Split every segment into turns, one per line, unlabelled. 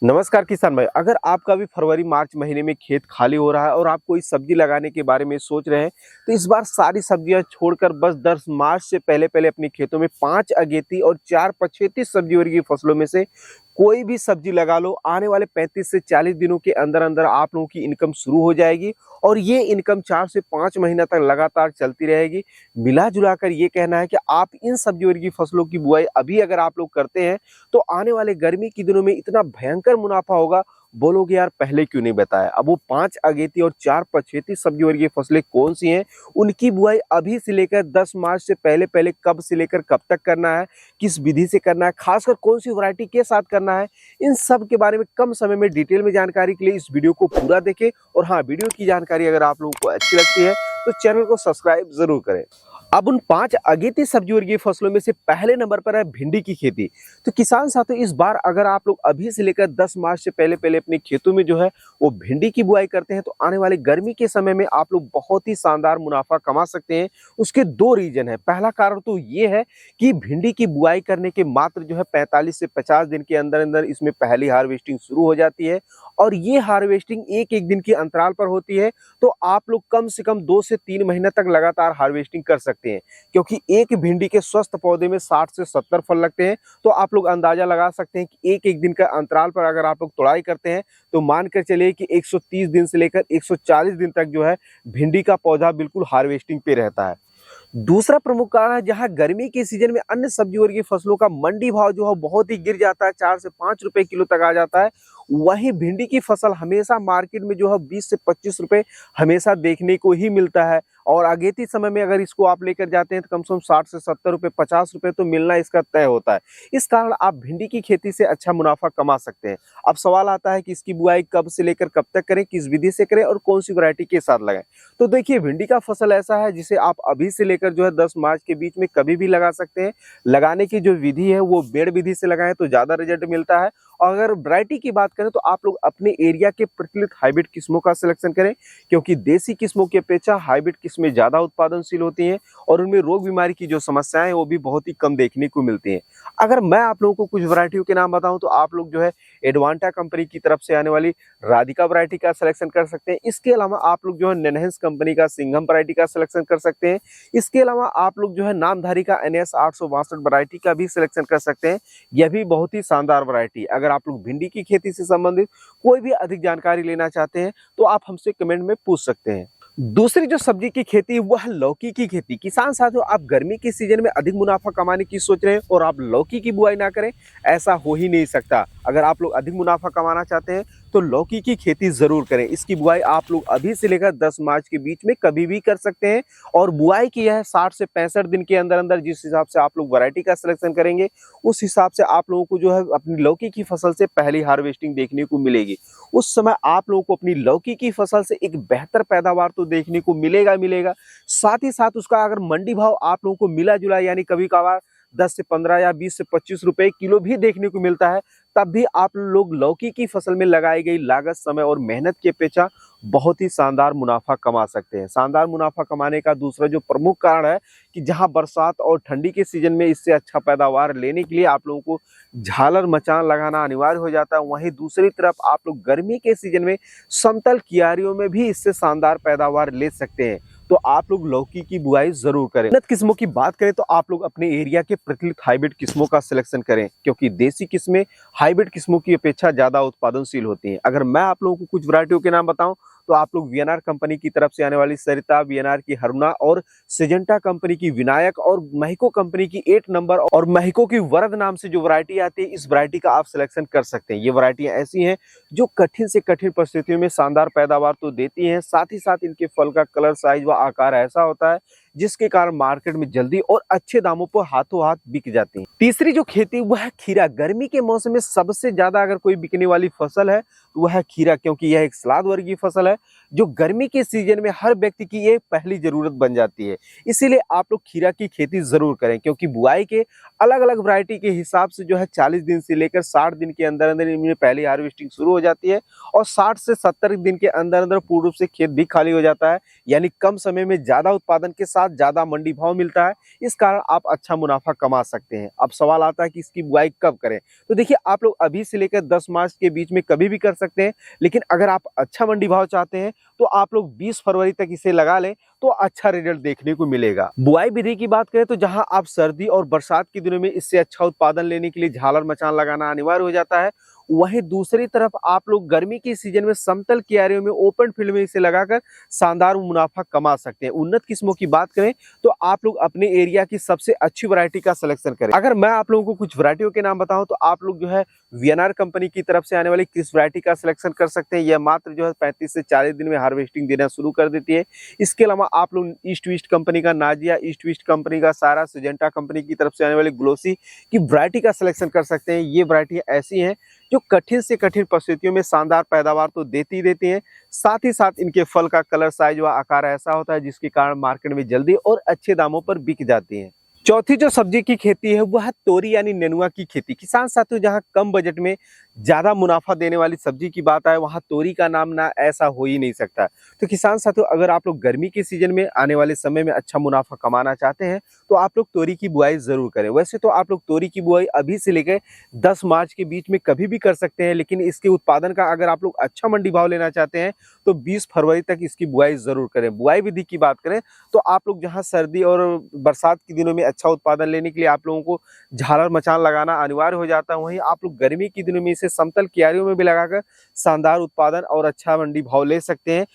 नमस्कार किसान भाई। अगर आपका भी फरवरी मार्च महीने में खेत खाली हो रहा है और आप कोई सब्जी लगाने के बारे में सोच रहे हैं, तो इस बार सारी सब्जियां छोड़कर बस 10 मार्च से पहले पहले अपने खेतों में 5 अगेती और 4 पछेती सब्जी वर्गीय फसलों में से कोई भी सब्जी लगा लो। आने वाले 35 से 40 दिनों के अंदर अंदर आप लोगों की इनकम शुरू हो जाएगी और ये इनकम 4 से 5 महीना तक लगातार चलती रहेगी। मिला जुला कर ये कहना है कि आप इन सब्जी वर्गीय फसलों की बुआई अभी अगर आप लोग करते हैं तो आने वाले गर्मी के दिनों में इतना भयंकर मुनाफा होगा, बोलोगे यार पहले क्यों नहीं बताया। अब वो 5 अगेती और 4 पछेती सब्जी वर्गीय फसलें कौन सी हैं, उनकी बुआई अभी से लेकर 10 मार्च से पहले पहले कब से लेकर कब तक करना है, किस विधि से करना है, खासकर कौन सी वैरायटी के साथ करना है, इन सब के बारे में कम समय में डिटेल में जानकारी के लिए इस वीडियो को पूरा देखें। और हाँ, वीडियो की जानकारी अगर आप लोगों को अच्छी लगती है तो चैनल को सब्सक्राइब जरूर करें। अब उन 5 अगेती सब्जी वर्गीय फसलों में से पहले नंबर पर है भिंडी की खेती। तो किसान साथियों, इस बार अगर आप लोग अभी से लेकर 10 मार्च से पहले पहले अपने खेतों में जो है वो भिंडी की बुआई करते हैं तो आने वाले गर्मी के समय में आप लोग बहुत ही शानदार मुनाफा कमा सकते हैं। उसके 2 रीजन है। पहला कारण तो ये है कि भिंडी की बुआई करने के मात्र जो है 45 से 50 दिन के अंदर अंदर इसमें पहली हार्वेस्टिंग शुरू हो जाती है और ये हार्वेस्टिंग एक एक दिन के अंतराल पर होती है। तो आप लोग कम से कम 2 से 3 महीने तक लगातार हार्वेस्टिंग कर सकते हैं, क्योंकि एक भिंडी के स्वस्थ पौधे में 60 से 70 फल लगते हैं। तो आप लोग अंदाजा लगा सकते हैं कि एक एक दिन का अंतराल पर अगर आप लोग तुड़ाई करते हैं तो मानकर चलिए कि 130 दिन से लेकर 140 दिन तक जो है भिंडी का पौधा बिल्कुल हार्वेस्टिंग पे रहता है। दूसरा प्रमुख कारण है, जहां गर्मी के सीजन में अन्य सब्जी वर्गीय फसलों का मंडी भाव जो है बहुत ही गिर जाता है, 4 से 5 रुपए किलो तक आ जाता है, वहीं भिंडी की फसल हमेशा मार्केट में जो है 20 से 25 रुपए हमेशा देखने को ही मिलता है। और अगेती समय में अगर इसको आप लेकर जाते हैं तो कम से कम 60 से 70 रुपए, 50 रुपए तो मिलना इसका तय होता है। इस कारण आप भिंडी की खेती से अच्छा मुनाफा कमा सकते हैं। अब सवाल आता है कि इसकी बुआई कब से लेकर कब तक करें, किस विधि से करें और कौन सी वैरायटी के साथ लगाएं। तो देखिए, भिंडी का फसल ऐसा है जिसे आप अभी से लेकर जो है 10 मार्च के बीच में कभी भी लगा सकते हैं। लगाने की जो विधि है वो बेड़ विधि से लगाएं तो ज्यादा रिजल्ट मिलता है। और अगर वैरायटी की बात करें तो आप लोग अपने एरिया के प्रचलित हाइब्रिड किस्मों का सिलेक्शन करें, क्योंकि देसी किस्मों की अपेक्षा हाइब्रिड किस्में ज्यादा उत्पादनशील होती हैं और उनमें रोग बीमारी की जो समस्याएं हैं वो भी बहुत ही कम देखने को मिलती हैं। अगर मैं आप लोगों को कुछ वैरायटियों के नाम बताऊं तो आप लोग जो है एडवांटा कंपनी की तरफ से आने वाली राधिका वैरायटी का सिलेक्शन कर सकते हैं। इसके अलावा आप लोग जो है ननहेंस कंपनी का सिंघम वैरायटी का सिलेक्शन कर सकते हैं। इसके अलावा आप लोग जो है नामधारी का NS 862 वैरायटी का भी सिलेक्शन कर सकते हैं। यह भी बहुत ही शानदार वैरायटी। अगर आप लोग भिंडी की खेती से संबंधित कोई भी अधिक जानकारी लेना चाहते हैं तो आप हमसे कमेंट में पूछ सकते हैं। दूसरी जो सब्जी की खेती है वह लौकी की खेती। किसान साथियों, आप गर्मी के सीजन में अधिक मुनाफा कमाने की सोच रहे हैं और आप लौकी की बुआई ना करें, ऐसा हो ही नहीं सकता। अगर आप लोग अधिक मुनाफा कमाना चाहते हैं तो लौकी की खेती जरूर करें। इसकी बुआई आप लोग अभी से लेकर 10 मार्च के बीच में कभी भी कर सकते हैं और बुआई की है 60 से 65 दिन के अंदर अंदर। जिस हिसाब से आप लोग वैरायटी का सिलेक्शन करेंगे उस हिसाब से आप लोगों को जो है अपनी लौकी की फसल से पहली हार्वेस्टिंग देखने को मिलेगी। उस समय आप लोगों को अपनी लौकी की फसल से एक बेहतर पैदावार तो देखने को मिलेगा। साथ ही साथ उसका अगर मंडी भाव आप लोगों को मिला जुला, यानी कभी कभार 10 से 15 या 20 से 25 रुपए किलो भी देखने को मिलता है, तब भी आप लोग लौकी की फसल में लगाई गई लागत, समय और मेहनत की अपेक्षा बहुत ही शानदार मुनाफा कमा सकते हैं। शानदार मुनाफा कमाने का दूसरा जो प्रमुख कारण है कि जहां बरसात और ठंडी के सीजन में इससे अच्छा पैदावार लेने के लिए आप लोगों को झालर मचान लगाना अनिवार्य हो जाता है, वहीं दूसरी तरफ आप लोग गर्मी के सीजन में समतल क्यारियों में भी इससे शानदार पैदावार ले सकते हैं। तो आप लोग लौकी की बुआई जरूर करें। उन्नत किस्मों की बात करें तो आप लोग अपने एरिया के प्रचलित हाइब्रिड किस्मों का सिलेक्शन करें, क्योंकि देसी किस्में हाइब्रिड किस्मों की अपेक्षा ज्यादा उत्पादनशील होती हैं। अगर मैं आप लोगों को कुछ वैरायटियों के नाम बताऊं तो आप लोग VNR कंपनी की तरफ से आने वाली सरिता, VNR की हरुणा और सिजेंटा कंपनी की विनायक और महिको कंपनी की 8 नंबर और महिको की वरद नाम से जो वैरायटी आती है, इस वैरायटी का आप सिलेक्शन कर सकते हैं। ये वैरायटियां ऐसी हैं जो कठिन से कठिन परिस्थितियों में शानदार पैदावार तो देती हैं, साथ ही साथ इनके फल का कलर, साइज व आकार ऐसा होता है जिसके कारण मार्केट में जल्दी और अच्छे दामों पर हाथों हाथ बिक जाती है। तीसरी जो खेती वह है खीरा। गर्मी के मौसम में सबसे ज्यादा अगर कोई बिकने वाली फसल है तो वह है खीरा, क्योंकि यह एक सलाद वर्गीय फसल है। जो गर्मी के सीजन में हर व्यक्ति की ये पहली जरूरत बन जाती है। इसीलिए आप लोग खीरा की खेती जरूर करें, क्योंकि बुआई के अलग अलग वैरायटी के हिसाब से जो है 40 दिन से लेकर 60 दिन के अंदर अंदर इनमें पहली हार्वेस्टिंग शुरू हो जाती है और 60 से 70 दिन के अंदर अंदर पूर्ण रूप से खेत भी खाली हो जाता है। यानी कम समय में ज्यादा उत्पादन के साथ ज्यादा मंडी भाव मिलता है। इस कारण आप अच्छा मुनाफा कमा सकते हैं। अब सवाल आता है कि इसकी बुआई कब करें, तो देखिए आप लोग अभी से लेकर 10 मार्च के बीच में कभी भी कर सकते हैं, लेकिन अगर आप अच्छा मंडी भाव चाहते हैं तो आप लोग 20 फरवरी तक इसे लगा लें तो अच्छा रिजल्ट देखने को मिलेगा। बुआई विधि की बात करें तो जहां आप सर्दी और बरसात के दिनों में इससे अच्छा उत्पादन लेने के लिए झालर मचान लगाना अनिवार्य हो जाता है, वहीं दूसरी तरफ आप लोग गर्मी के सीजन में समतल क्यारियों में ओपन फील्ड में इसे लगाकर शानदार मुनाफा कमा सकते हैं। उन्नत किस्मों की बात करें तो आप लोग अपने एरिया की सबसे अच्छी वैरायटी का सिलेक्शन करें। अगर मैं आप लोगों को कुछ वैरायटियों के नाम बताऊं तो आप लोग जो है वीएनआर कंपनी की तरफ से आने वाली किस वैरायटी का सिलेक्शन कर सकते हैं। यह मात्र जो है 35 से 40 दिन में हार्वेस्टिंग देना शुरू कर देती है। इसके अलावा आप लोग ईस्ट वेस्ट कंपनी का नाजिया, ईस्ट वेस्ट कंपनी का सारा, सिजेंटा कंपनी की तरफ से आने वाली ग्लोसी की वैरायटी का सिलेक्शन कर सकते हैं। ये वैरायटी ऐसी हैं जो कठिन से कठिन परिस्थितियों में शानदार पैदावार तो देती देती हैं, साथ ही साथ इनके फल का कलर, साइज व आकार ऐसा होता है जिसके कारण मार्केट में जल्दी और अच्छे दामों पर बिक जाती हैं। चौथी जो सब्जी की खेती है वह है तोरी यानी नेनुआ की खेती। किसान साथियों, जहां कम बजट में ज्यादा मुनाफा देने वाली सब्जी की बात आए वहां तोरी का नाम ना ऐसा हो ही नहीं सकता। तो किसान साथियों, अगर आप लोग गर्मी के सीजन में आने वाले समय में अच्छा मुनाफा कमाना चाहते हैं तो आप लोग तोरी की बुआई जरूर करें। वैसे तो आप लोग तोरी की बुआई अभी से लेकर 10 मार्च के बीच में कभी भी कर सकते हैं, लेकिन इसके उत्पादन का अगर आप लोग अच्छा मंडी भाव लेना चाहते हैं तो 20 फरवरी तक इसकी बुआई जरूर करें। बुआई विधि की बात करें तो आप लोग जहां सर्दी और बरसात के दिनों में अच्छा उत्पादन लेने के लिए आप लोगों को झालर मचान लगाना अनिवार्य हो जाता है, वहीं आप लोग गर्मी के दिनों में इसे समतल क्यारियों में भी लगाकर शानदार उत्पादन और अच्छा मंडी भाव ले सकते हैं।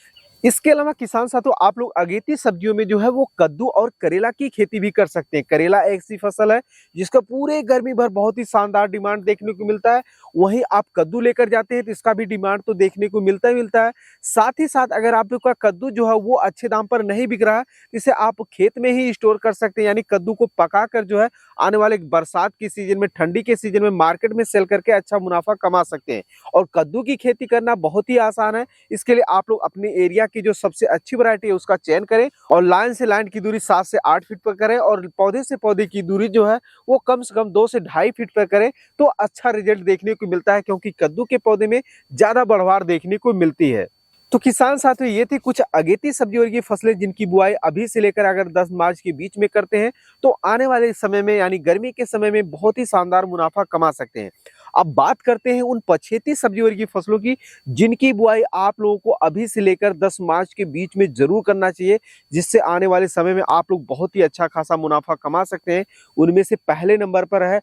इसके अलावा किसान साथियों, आप लोग अगेती सब्जियों में जो है वो कद्दू और करेला की खेती भी कर सकते हैं। करेला एक ऐसी फसल है जिसका पूरे गर्मी भर बहुत ही शानदार डिमांड देखने को मिलता है, वहीं आप कद्दू लेकर जाते हैं तो इसका भी डिमांड तो देखने को मिलता ही मिलता है। साथ ही साथ अगर आप लोग का कद्दू जो है वो अच्छे दाम पर नहीं बिक रहा है, इसे आप खेत में ही स्टोर कर सकते हैं, यानी कद्दू को पका कर जो है आने वाले बरसात के सीजन में, ठंडी के सीजन में मार्केट में सेल करके अच्छा मुनाफा कमा सकते हैं। और कद्दू की खेती करना बहुत ही आसान है। इसके लिए आप लोग अपने एरिया की जो सबसे अच्छी वैरायटी है उसका चयन करें और लाइन से लाइन की दूरी 7 से 8 फीट पर करें और पौधे से पौधे की दूरी जो है वो कम से कम 2 से 2.5 फीट पर करें तो अच्छा रिजल्ट देखने को मिलता है, क्योंकि कद्दू के पौधे में ज्यादा बढ़वार देखने को मिलती है। तो किसान साथियों, ये थी कुछ अगेती सब्जियों की फसलें जिनकी बुआई अभी से लेकर अगर 10 मार्च के बीच में करते हैं तो आने वाले समय में यानी गर्मी के समय में बहुत ही शानदार मुनाफा कमा सकते हैं। अब बात करते हैं उन पछेती सब्जी वर्गीय फसलों की जिनकी बुआई आप लोगों को अभी से लेकर 10 मार्च के बीच में जरूर करना चाहिए, जिससे आने वाले समय में आप लोग बहुत ही अच्छा खासा मुनाफा कमा सकते हैं। उनमें से पहले नंबर पर है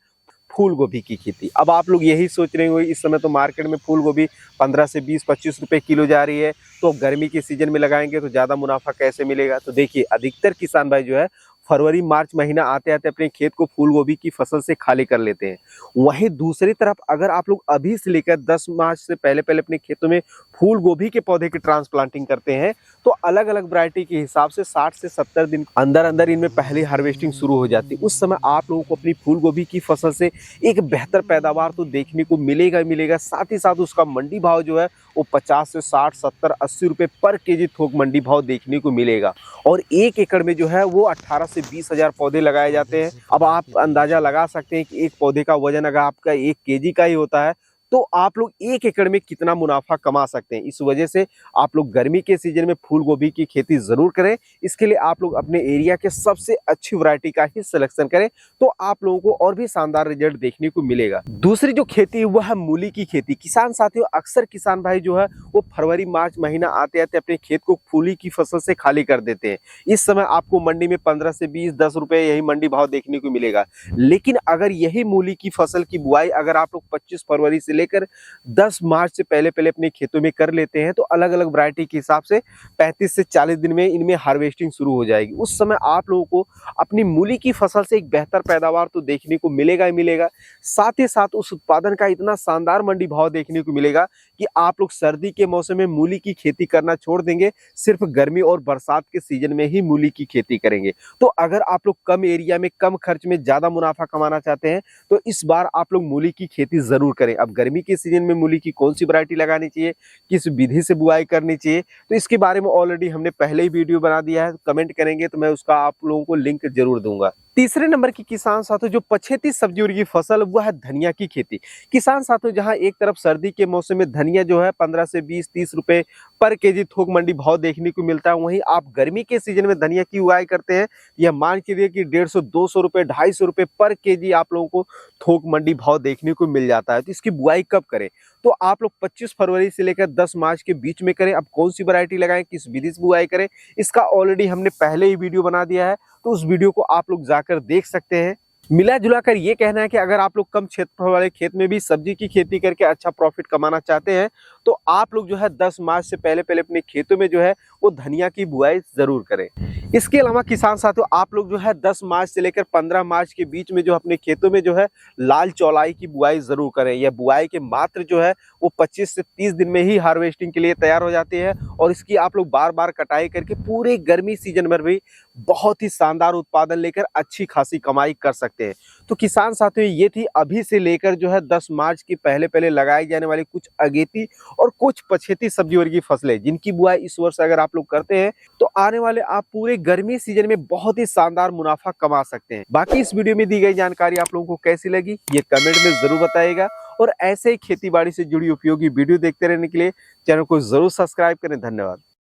फूल गोभी की खेती। अब आप लोग यही सोच रहे होंगे इस समय तो मार्केट में फूल गोभी 15 से 20-25 रुपए किलो जा रही है, तो गर्मी के सीजन में लगाएंगे तो ज़्यादा मुनाफा कैसे मिलेगा। तो देखिए, अधिकतर किसान भाई जो है फरवरी मार्च महीना आते आते अपने खेत को फूल गोभी की फसल से खाली कर लेते हैं। वहीं दूसरी तरफ अगर आप लोग अभी से लेकर 10 मार्च से पहले पहले अपने खेतों में फूल गोभी के पौधे की ट्रांसप्लांटिंग करते हैं तो अलग अलग वैरायटी के हिसाब से 60 से 70 दिन अंदर अंदर इनमें पहली हार्वेस्टिंग शुरू हो जाती है। उस समय आप लोगों को अपनी फूल गोभी की फसल से एक बेहतर पैदावार तो देखने को मिलेगा ही मिलेगा, साथ ही साथ उसका मंडी भाव जो है वो 50 से 60, 70, 80 रुपए पर केजी थोक मंडी भाव देखने को मिलेगा। और 1 एकड़ में जो है वो 18 से 20 हजार पौधे लगाए जाते हैं। अब आप अंदाजा लगा सकते हैं कि एक पौधे का वजन अगर आपका 1 केजी का ही होता है तो आप लोग 1 एकड़ में कितना मुनाफा कमा सकते हैं। इस वजह से आप लोग गर्मी के सीजन में फूल गोभी की खेती जरूर करें। इसके लिए आप लोग अपने एरिया के सबसे अच्छी वैरायटी का ही सिलेक्शन करें तो आप लोगों को और भी शानदार रिजल्ट देखने को मिलेगा। दूसरी जो खेती है वह है मूली की खेती। किसान साथियों, अक्सर किसान भाई जो है वो फरवरी मार्च महीना आते आते अपने खेत को मूली की फसल से खाली कर देते हैं। इस समय आपको मंडी में 15 से 20, 10 रुपए यही मंडी भाव देखने को मिलेगा। लेकिन अगर यही मूली की फसल की बुआई अगर आप लोग 25 फरवरी से लेकर 10 मार्च से पहले पहले अपने खेतों में कर लेते हैं तो अलग अलग वैरायटी के हिसाब से 35 से 40 दिन में इनमें हार्वेस्टिंग शुरू हो जाएगी। उस समय आप लोगों को अपनी मूली की फसल से एक बेहतर पैदावार तो देखने को मिलेगा ही मिलेगा, साथ ही साथ उस उत्पादन का इतना शानदार मंडी भाव देखने को मिलेगा कि आप लोग सर्दी के मौसम में मूली की खेती करना छोड़ देंगे, सिर्फ गर्मी और बरसात के सीजन में ही मूली की खेती करेंगे। तो अगर आप लोग कम एरिया में कम खर्च में ज्यादा मुनाफा कमाना चाहते हैं तो इस बार आप लोग मूली की खेती जरूर करें। अब गर्मी के सीजन में मूली की कौन सी वैरायटी लगानी चाहिए, किस विधि से बुआई करनी चाहिए, तो इसके बारे में ऑलरेडी हमने पहले ही वीडियो बना दिया है। कमेंट करेंगे तो मैं उसका आप लोगों को लिंक जरूर दूंगा। तीसरे नंबर की किसान साथियों जो पछेती सब्जियों की फसल वो है धनिया की खेती। किसान साथियों जहां एक तरफ सर्दी के मौसम में धनिया जो है 15 से 20-30 रुपए पर केजी थोक मंडी भाव देखने को मिलता है, वहीं आप गर्मी के सीजन में धनिया की उगाई करते हैं, यह मान के लिए कि 150-200 रुपए 250 रुपए पर केजी आप लोगों को थोक मंडी भाव देखने को मिल जाता है। तो इसकी बुआई कब करें, तो आप लोग 25 फरवरी से लेकर 10 मार्च के बीच में करें। अब कौन सी वैरायटी लगाएं, किस विधि से बुआई करें, इसका ऑलरेडी हमने पहले ही वीडियो बना दिया है, तो उस वीडियो को आप लोग जाकर देख सकते हैं। मिला जुला कर ये कहना है कि अगर आप लोग कम क्षेत्रफल वाले खेत में भी सब्जी की खेती करके अच्छा प्रॉफिट कमाना चाहते हैं तो आप लोग जो है 10 मार्च से पहले पहले अपने खेतों में जो है वो धनिया की बुआई जरूर करें। इसके अलावा किसान साथियों आप लोग जो है 10 मार्च से लेकर 15 मार्च के बीच में जो अपने खेतों में जो है लाल चौलाई की बुआई जरूर करें। यह बुआई के मात्र जो है वो 25 से 30 दिन में ही हार्वेस्टिंग के लिए तैयार हो जाती है और इसकी आप लोग बार बार कटाई करके पूरे गर्मी सीजन में भी बहुत ही शानदार उत्पादन लेकर अच्छी खासी कमाई कर सकते हैं। तो किसान साथियों ये थी अभी से लेकर जो है 10 मार्च के पहले पहले लगाई जाने वाली कुछ अगेती और कुछ पछेती सब्जी वर्ग की फसलें जिनकी बुआई इस वर्ष अगर आप लोग करते हैं तो आने वाले आप पूरे गर्मी सीजन में बहुत ही शानदार मुनाफा कमा सकते हैं। बाकी इस वीडियो में दी गई जानकारी आप लोगों को कैसी लगी ये कमेंट में जरूर बताइएगा और ऐसे ही खेती बाड़ी से जुड़ी उपयोगी वीडियो देखते रहने के लिए चैनल को जरूर सब्सक्राइब करें। धन्यवाद।